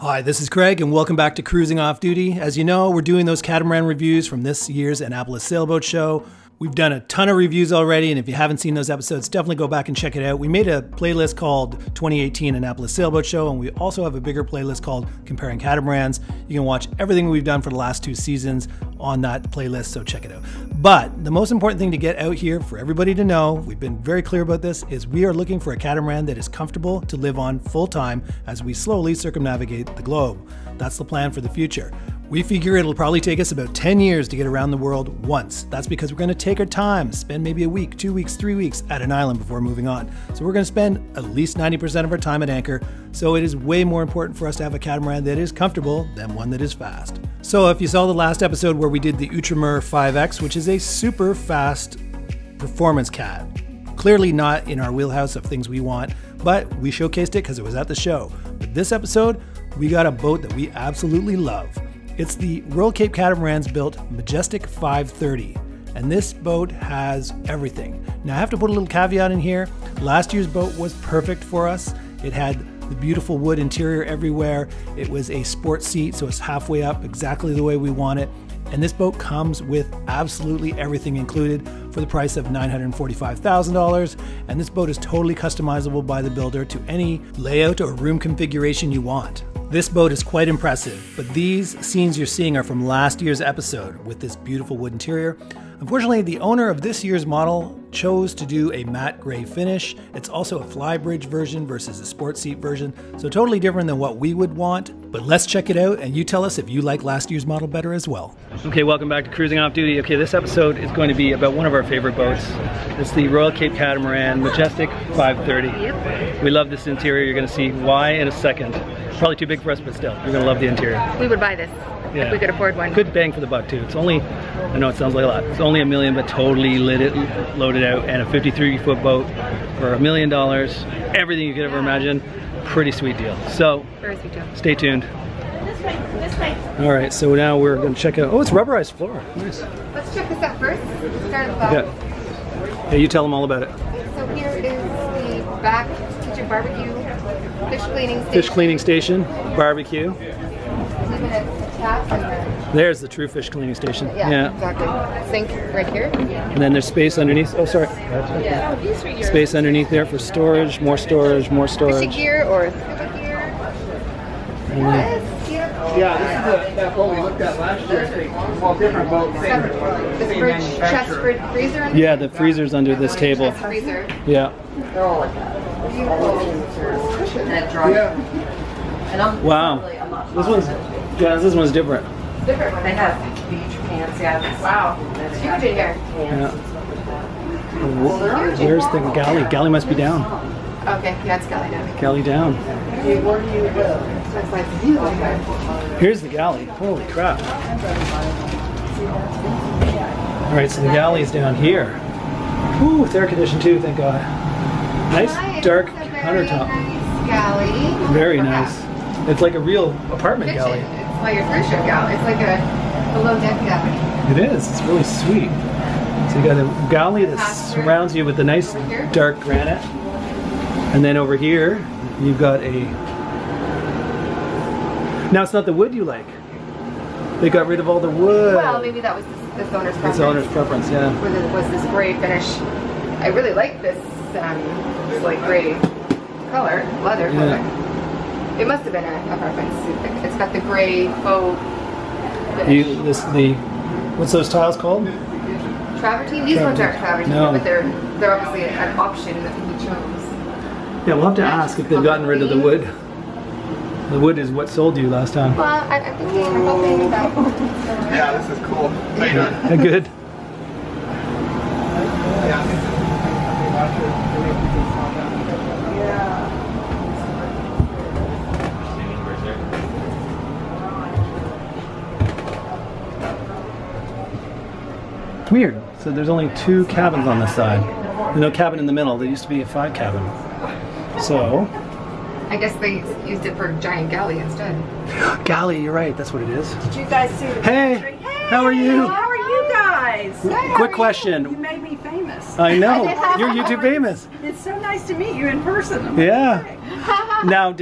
Hi, this is Craig and welcome back to Cruising Off Duty. As you know, we're doing those catamaran reviews from this year's Annapolis Sailboat Show. We've done a ton of reviews already, and if you haven't seen those episodes, definitely go back and check it out. We made a playlist called 2018 Annapolis Sailboat Show, and we also have a bigger playlist called Comparing Catamarans. You can watch everything we've done for the last 2 seasons on that playlist, so check it out. But the most important thing to get out here for everybody to know, we've been very clear about this, is we are looking for a catamaran that is comfortable to live on full time as we slowly circumnavigate the globe. That's the plan for the future. We figure it'll probably take us about 10 years to get around the world once. That's because we're going to take our time, spend maybe a week, 2 weeks, 3 weeks at an island before moving on. So we're going to spend at least 90% of our time at anchor. So it is way more important for us to have a catamaran that is comfortable than one that is fast. So if you saw the last episode where we did the Ultramar 5X, which is a super fast performance cat, clearly not in our wheelhouse of things we want, but we showcased it because it was at the show. But this episode, we got a boat that we absolutely love. It's the Royal Cape Catamarans built Majestic 530, and this boat has everything. Now I have to put a little caveat in here. Last year's boat was perfect for us. It had the beautiful wood interior everywhere. It was a sport seat, so it's halfway up exactly the way we want it. And this boat comes with absolutely everything included for the price of $945,000. And this boat is totally customizable by the builder to any layout or room configuration you want. This boat is quite impressive, but these scenes you're seeing are from last year's episode with this beautiful wood interior. Unfortunately, the owner of this year's model chose to do a matte gray finish. It's also a flybridge version versus a sport seat version, so totally different than what we would want. But let's check it out and you tell us if you like last year's model better as well. Okay, welcome back to Cruising Off Duty. Okay, this episode is going to be about one of our favorite boats. It's the Royal Cape Catamaran Majestic 530. Yep. We love this interior. You're going to see why in a second. Probably too big for us, but still, you're going to love the interior. We would buy this if we could afford one. Good bang for the buck too. It's only, I know it sounds like a lot, it's only $1 million, but totally loaded out, and a 53-foot boat for $1 million. Everything you could ever imagine. Pretty sweet deal. So, very sweet deal. Stay tuned. This way. All right, so now we're going to check out, oh, it's rubberized floor. Nice. Let's check this out first. Start at the back. Yeah. Hey, you tell them all about it. So here is the back kitchen barbecue, fish cleaning station. Fish cleaning station, barbecue. There's the true fish cleaning station. Yeah, exactly. Sink right here. And then there's space underneath. Oh, sorry. Yeah. Space underneath there for storage, more storage, more storage. Fishing gear or scuba gear. Yeah, this is that boat we looked at last year. Well, different boat. The fridge, chest freezer. Yeah, the freezer's under this table. Chest freezer. Yeah. They're all like that. Yeah. Wow. This one's different. Different. They have beach pants, yeah. Wow. It's huge in here. Yeah. Where's the galley? Galley must be down. Okay, yeah, it's galley down. Galley down. That's like view. Here's the galley. Holy crap. Alright, so the galley's down here. Ooh, it's air conditioned too, thank God. Nice dark countertop. Nice galley. Very nice. It's like a real apartment galley. It's like a cruise ship galley. It's like a below deck galley. It is. It's really sweet. So you got a galley that surrounds you with the nice dark granite. And then over here, you've got a... Now it's not the wood you like. They got rid of all the wood. Well, maybe that was this owner's preference. This owner's preference, yeah. Was this gray finish. I really like this like gray color, leather color. It must have been a preference. It's got the gray faux finish. What's those tiles called? Travertine? These ones aren't travertine, no. but they're obviously an option that we chose. Yeah, we'll have to ask if they've gotten rid of the wood. The wood is what sold you last time. Well, I'm thinking, I'm hoping that. Yeah, this is cool. Yeah, good. Weird. So there's only 2 cabins on this side. There's no cabin in the middle. There used to be a 5 cabin. So I guess they used it for giant galley instead. Galley, you're right. That's what it is. Did you guys see the Hey, how are you? How are you guys? Quick question. You made me famous. I know. You're YouTube famous. It's so nice to meet you in person. Yeah. Now,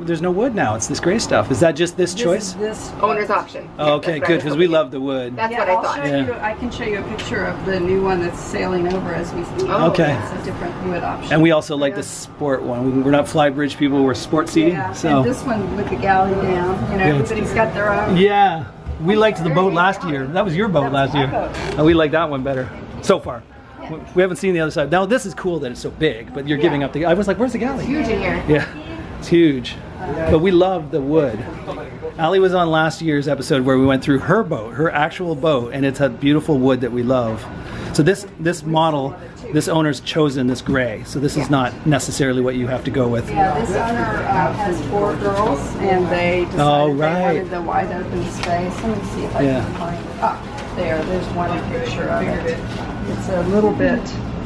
there's no wood now. It's this gray stuff. Is that just this choice? This Owner's option. Oh, okay, That's what I good, was because we hoping. love the wood. That's yeah, what I I'll thought. show Yeah. you. I can show you a picture of the new one that's sailing over as we speak. Oh, Okay. It's a different wood option. And we also like the sport one. We're not flybridge people, we're sport seating. yeah. So And this one with the galley down. You know, everybody's got their own. yeah, we liked the boat last year. That was your boat last year. And we like that one better so far. We haven't seen the other side. Now this is cool that it's so big, but you're giving up the. I was like, where's the galley? Huge in here. Yeah, it's huge. But we love the wood. Allie was on last year's episode where we went through her boat, her actual boat, and it's a beautiful wood that we love. So this model, this owner's chosen this gray. So this is not necessarily what you have to go with. Yeah, this owner has 4 girls, and they decided they wanted the wide open space. Let me see if I can find it. Ah, there's one picture of it. It's a little bit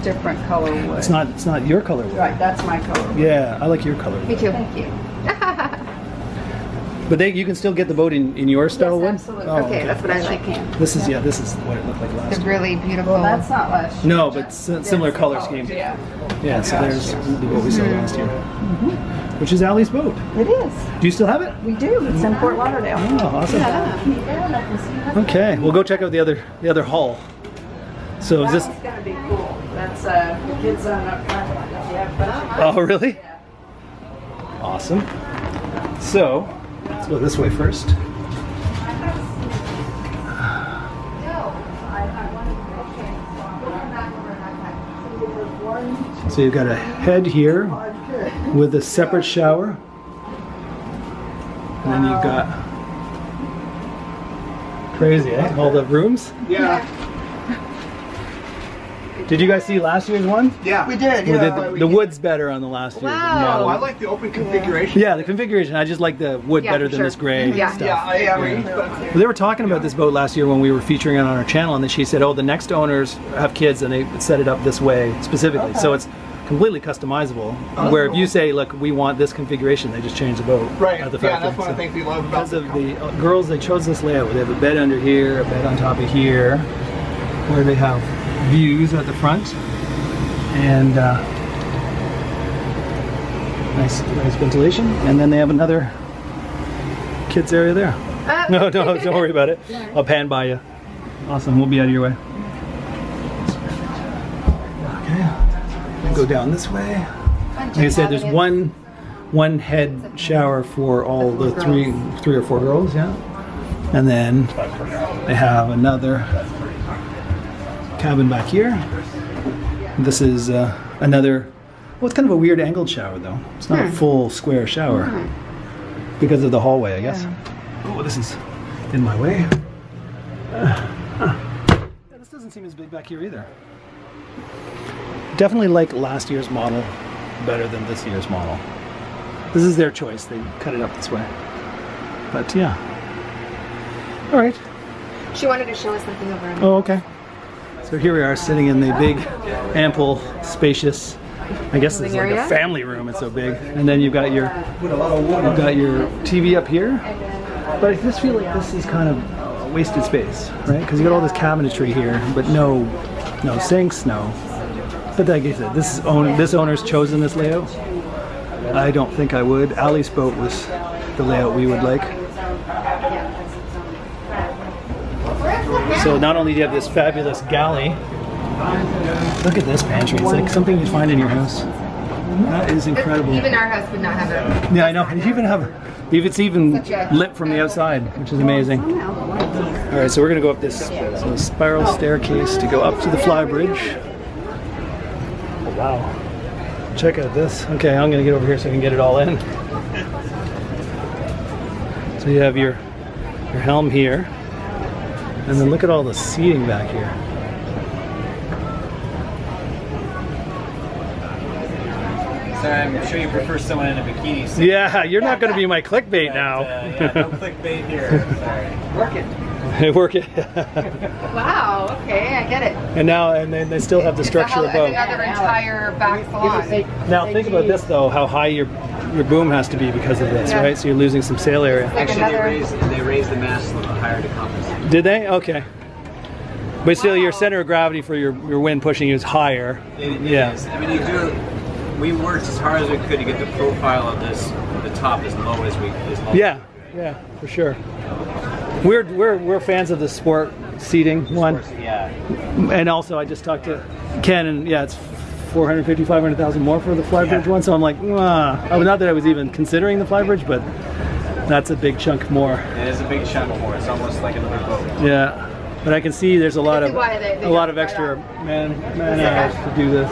different color wood. It's not your color wood. Right, that's my color wood. Yeah, I like your color Me wood. too. Thank you. But you can still get the boat in your style wood? absolutely. Oh, Okay, that's what I like. This is this is what it looked like last The year. really beautiful. Well, that's not last year. No, but similar color scheme. Yeah. Yeah, so there's what we saw last year. Which is Allie's boat. It is. Do you still have it? We do. It's in Fort Lauderdale. Oh, awesome. Okay, we'll go check out the other hull. So is this? That's gonna be cool. That's the kids zone up front. Yeah, Oh, really? Awesome. So let's go this way first. So you've got a head here with a separate shower. And then you've got crazy, eh? All the rooms. Yeah. Did you guys see last year's one? Yeah. We did. Or the wood's better on the last year's Wow. model. Oh, I like the open configuration. Yeah, the configuration. I just like the wood better than sure. this gray Yeah. stuff. Yeah, I agree. Well, they were talking about this boat last year when we were featuring it on our channel, and then she said, "Oh, the next owners have kids, and they set it up this way specifically, so it's completely customizable." Where if you say, "Look, we want this configuration," they just change the boat Right. at the Yeah, factory. that's one of the things we love about Because of the girls, they chose this layout. They have a bed under here, a bed on top of here, where they have views at the front, and nice ventilation, and then they have another kids area there. No, don't worry about it. I'll pan by you. Awesome, we'll be out of your way. Okay, go down this way. Like I said, there's one head shower for all the three or four girls, yeah. And then they have another cabin back here. This is another, well, it's kind of a weird angled shower though. It's not a full square shower because of the hallway, I guess. Oh, this is in my way. This doesn't seem as big back here either. Definitely like last year's model better than this year's model. This is their choice. They cut it up this way. But yeah. All right. She wanted to show us something over in Oh, okay. So here we are sitting in the big, ample, spacious, I guess it's like a family room, it's so big. And then you've got your TV up here. But I just feel like this is kind of wasted space, right? Because you got all this cabinetry here, but no sinks, no. But like I said, this owner's chosen this layout. I don't think I would. Allie's boat was the layout we would like. So not only do you have this fabulous galley, look at this pantry. It's like something you'd find in your house. That is incredible. Even our house would not have it. Yeah, I know. It's even lit from the outside, which is amazing. All right, so we're gonna go up this spiral staircase to go up to the fly bridge. Oh, wow. Check out this. Okay, I'm gonna get over here so I can get it all in. So you have your helm here. And then look at all the seating back here. Sorry, I'm sure you prefer someone in a bikini. So Yeah, you're not going to be my clickbait now. yeah, no clickbait here. Sorry. Work it. Work it. Wow, okay, I get it. And then they still have the structure above. Another entire back salon. Now think about this though, how high your boom has to be because of this, right? So you're losing some sail area. Actually, they raised the mast a little higher to compensate. Did they? Okay. But still, your center of gravity for your wind pushing you is higher. It is. I mean, we worked as hard as we could to get the profile of the top as low as we. Yeah, yeah, for sure. We're fans of the sport seating one. Yeah. And also, I just talked to Ken, and yeah, it's 450, 500,000 more for the Flybridge one. So I'm like, not that I was even considering the Flybridge, but that's a big chunk more. It is a big chunk more. It's almost like another boat. Yeah, but I can see there's a lot of extra man hours to do this.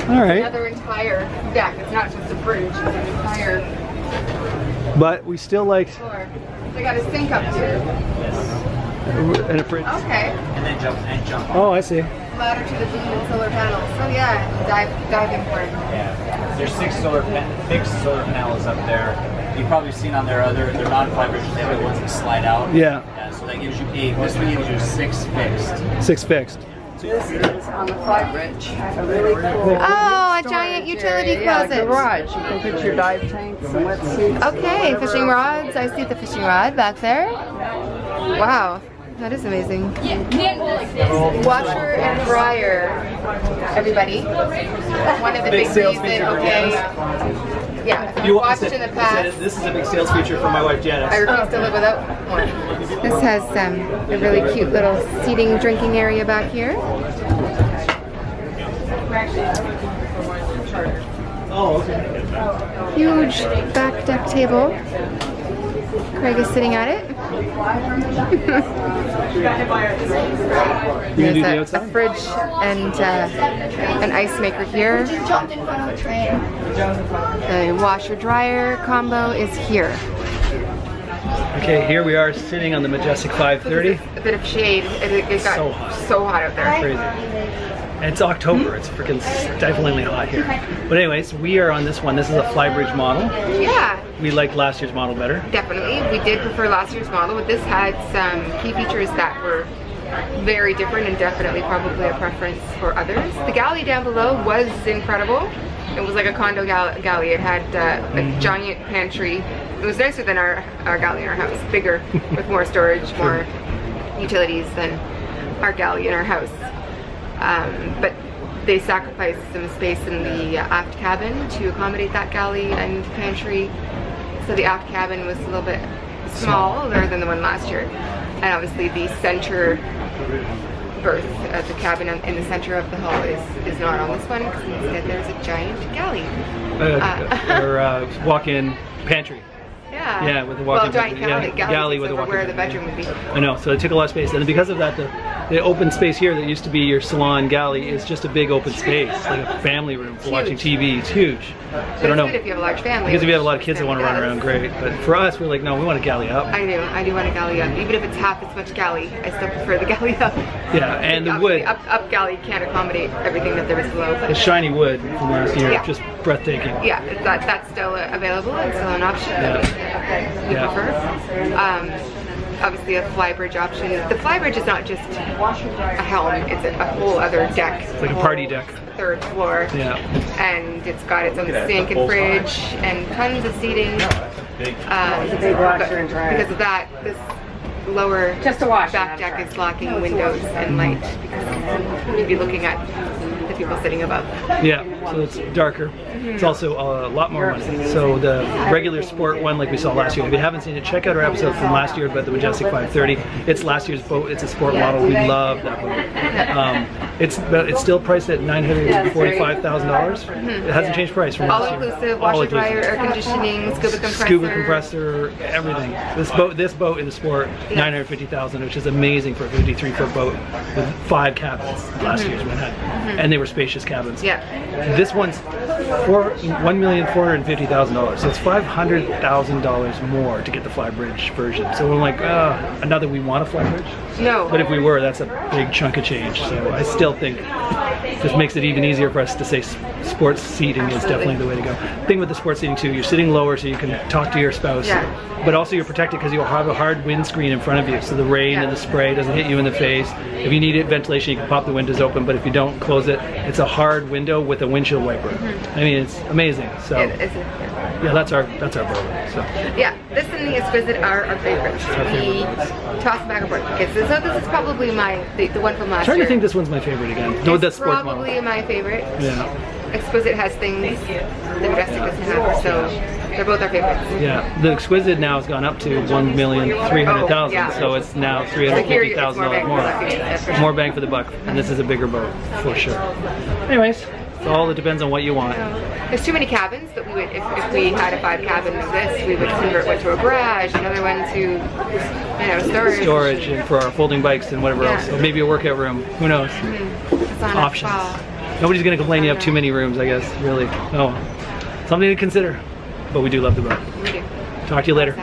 All right. Another entire deck. It's not just a bridge. It's an entire. But we still like. Floor. They got a sink up here. Yes. And a fridge. Okay. And then jump. Oh, I see. Ladder to the beam and solar panels. So yeah, diving for it. Yeah. There's 6 solar panels up there. You've probably seen on their non-Flybridges, they have the ones that slide out. Yeah. So that gives you 8. This one gives you 6 fixed. 6 fixed. This is on the Flybridge. A really cool. Oh, a giant utility closet. Garage. You can put your dive tanks and wetsuits. Okay, fishing rods. I see the fishing rod back there. Wow, that is amazing. Washer and dryer, everybody. One of the big sales reasons, feature. okay. Yeah, if you watched in the past. This is a big sales feature for my wife Janice. I refuse to live without one. This has a really cute little seating, drinking area back here. Oh, okay. Huge back deck table. Craig is sitting at it. There's a fridge and an ice maker here. The washer dryer combo is here. Okay, here we are sitting on the Majestic 530. A bit of shade. It got so hot out there. Crazy. And it's October. It's freaking stiflingly hot here. But anyways, we are on this one. This is a Flybridge model. Yeah. We liked last year's model better. Definitely. We did prefer last year's model, but this had some key features that were very different and definitely probably a preference for others. The galley down below was incredible. It was like a condo galley. It had a giant pantry. It was nicer than our galley in our house. Bigger, with more storage, more utilities than our galley in our house. But they sacrificed some space in the aft cabin to accommodate that galley and pantry. So the aft cabin was a little bit smaller than the one last year. And obviously the center berth of the cabin in the center of the hull is not on this one, because instead there's a giant galley. Or walk-in pantry. Yeah. Yeah, with the walk-in giant galley with a walk-in. where the bedroom would be. I know, so it took a lot of space, and because of that, the open space here that used to be your salon galley is just a big open space, like a family room for watching TV. It's huge. I don't know. Good if you have a large family. Because if you have a lot of kids that want to run around, great. But for us, we're like, no, we want a galley up. I do want a galley up. Even if it's half as much galley, I still prefer the galley up. Yeah, and the wood. Up galley can't accommodate everything that there is below. The shiny wood from last year, just breathtaking. Yeah, that's still available. It's still an option that we prefer. Obviously a Flybridge option. The Flybridge is not just a helm, it's a whole other deck. It's like a party deck. 3rd floor. Yeah. And it's got its own sink and fridge and tons of seating. Big washer and dryer. Because of that, this lower back deck is blocking windows and light, because you'd be looking at the people sitting above. Yeah, so it's darker. It's also a lot more money. So the regular sport one, like we saw last year, if you haven't seen it, check out our episode from last year about the Majestic 530. It's last year's boat. It's a sport model. We love that boat. It's still priced at $945,000. It hasn't changed price from last year. All-inclusive, washer, dryer, air conditioning, scuba compressor, everything. This boat in the sport, $950,000, which is amazing for a 53-foot boat with 5 cabins. Last year's one had, and they were spacious cabins. Yeah. This one's $1,450,000, so it's $500,000 more to get the Flybridge version. So we're like, not that we want a Flybridge. No. But if we were, that's a big chunk of change. So I still think this makes it even easier for us to say sports seating is definitely the way to go. Thing with the sports seating too, you're sitting lower so you can talk to your spouse, but also you're protected because you'll have a hard windscreen in front of you, so the rain and the spray doesn't hit you in the face. If you need ventilation, you can pop the windows open, but if you don't close it, it's a hard window with a windshield wiper. I mean, it's amazing. So yeah, that's our boat. So yeah, this and the Exquisite are our favorites. We toss them back and forth. Okay, so this is probably the one from last year. I'm trying to think this one's my favorite again. No, that's probably my favorite. Yeah. Exquisite has things that Majestic doesn't have, so They're both our favorites. Yeah, the Exquisite now has gone up to 1,300,000, yeah. So it's now $350,000 more. More bang for the buck, and this is a bigger boat for sure. Anyways, it all depends on what you want. There's too many cabins, but we would, if we had a 5-cabin of this, we would convert one to a garage, another one to, you know, storage. Storage and for our folding bikes and whatever else. So maybe a workout room. Who knows? Options. Nobody's gonna complain you have too many rooms, I guess. Really. Oh, something to consider. But we do love the boat. We do. Talk to you later.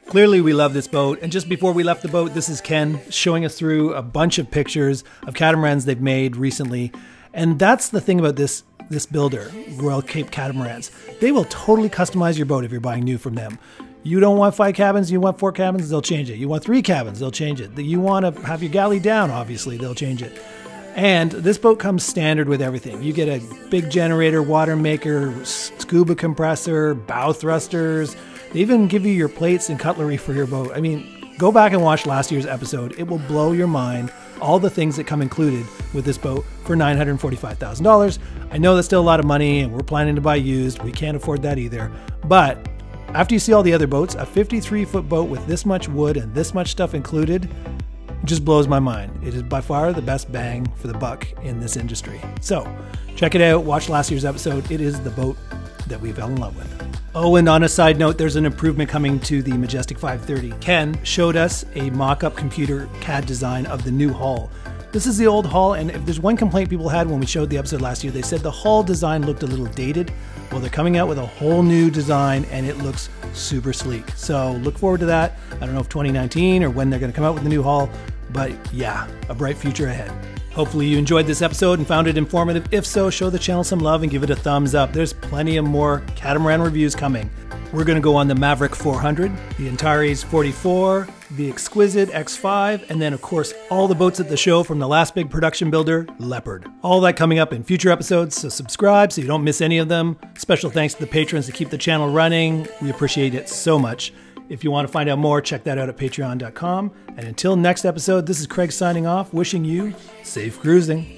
Clearly we love this boat, and just before we left the boat, this is Ken showing us through a bunch of pictures of catamarans they've made recently. And that's the thing about this builder, Royal Cape Catamarans. They will totally customize your boat if you're buying new from them. You don't want 5 cabins, you want 4 cabins, they'll change it. You want 3 cabins, they'll change it. You want to have your galley down, obviously, they'll change it. And this boat comes standard with everything. You get a big generator, water maker, scuba compressor, bow thrusters. They even give you your plates and cutlery for your boat. I mean, go back and watch last year's episode. It will blow your mind, all the things that come included with this boat for $945,000. I know that's still a lot of money, and we're planning to buy used. We can't afford that either. But after you see all the other boats, a 53-foot boat with this much wood and this much stuff included just blows my mind. It is by far the best bang for the buck in this industry. So check it out, watch last year's episode. It is the boat that we fell in love with. Oh, and on a side note, there's an improvement coming to the Majestic 530. Ken showed us a mock-up computer CAD design of the new hull. This is the old hull, and if there's one complaint people had when we showed the episode last year, they said the hull design looked a little dated. Well, they're coming out with a whole new design, and it looks super sleek. So look forward to that. I don't know if 2019 or when they're going to come out with the new hull, but yeah, a bright future ahead. Hopefully you enjoyed this episode and found it informative. If so, show the channel some love and give it a thumbs up. There's plenty of more catamaran reviews coming. We're going to go on the Mavic 400, the Antares 44, the Exquisite X5, and then of course all the boats at the show from the last big production builder, Leopard. All that coming up in future episodes, so subscribe so you don't miss any of them. Special thanks to the patrons to keep the channel running. We appreciate it so much. If you want to find out more, check that out at patreon.com. And until next episode, this is Craig signing off, wishing you safe cruising.